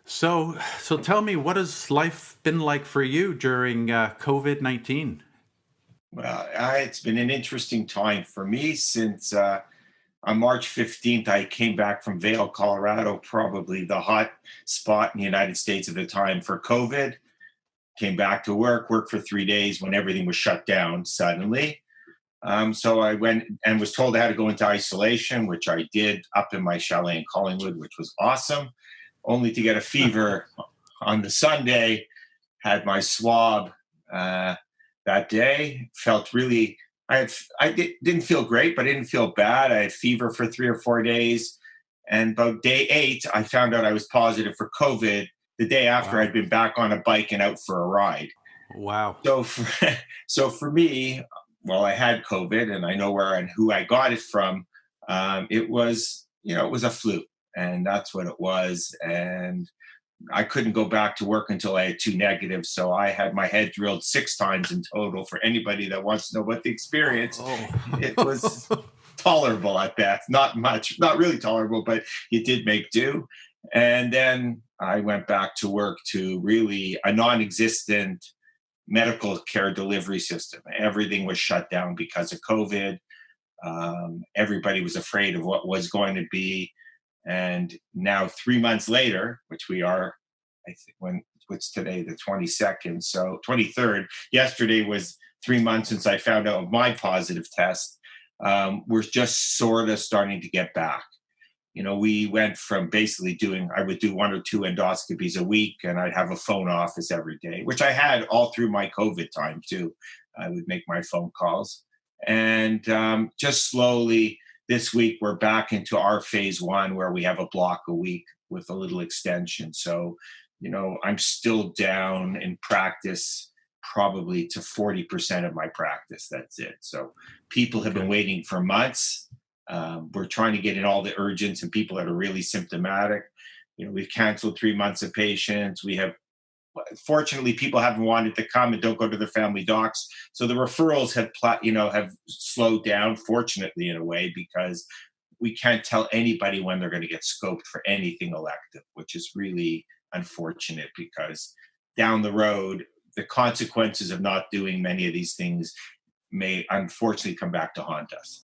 So tell me, what has life been like for you during COVID-19? Well, it's been an interesting time for me since on March 15th, I came back from Vail, Colorado, probably the hot spot in the United States at the time for COVID. Came back to work for 3 days when everything was shut down suddenly. So I went and was told I had to go into isolation, which I did up in my chalet in Collingwood, which was awesome, only to get a fever on the Sunday. Had my swab uh, that day. Felt really. Didn't feel great, but I didn't feel bad. I had fever for 3 or 4 days, and about day 8, I found out I was positive for COVID. The day after, Wow. I'd been back on a bike and out for a ride. Wow. So for, so for me, well, I had COVID, and I know where and who I got it from. It was, it was a flu, and that's what it was. And I couldn't go back to work until I had two negatives. So I had my head drilled 6 times in total. For anybody that wants to know what the experience, it was Oh. tolerable at best. Not much, not really tolerable, but it did make do. And then I went back to work to really a non existent medical care delivery system. Everything was shut down because of COVID. Everybody was afraid of what was going to be. And now, 3 months later, which we are, I think, what's today, the 22nd, so 23rd, yesterday was 3 months since I found out of my positive test. We're just sort of starting to get back. We went from basically I would do one or two endoscopies a week, and I'd have a phone office every day, which I had all through my COVID time too. I would make my phone calls. And just slowly this week, we're back into our phase one where we have a block a week with a little extension. So, I'm still down in practice probably to 40% of my practice. That's it. So people have been Okay. waiting for months. We're trying to get in all the urgents and people that are really symptomatic. We've canceled 3 months of patients. We have, fortunately, people haven't wanted to come and don't go to their family docs. So the referrals have slowed down, fortunately, in a way, because we can't tell anybody when they're going to get scoped for anything elective, which is really unfortunate because down the road, the consequences of not doing many of these things may unfortunately come back to haunt us.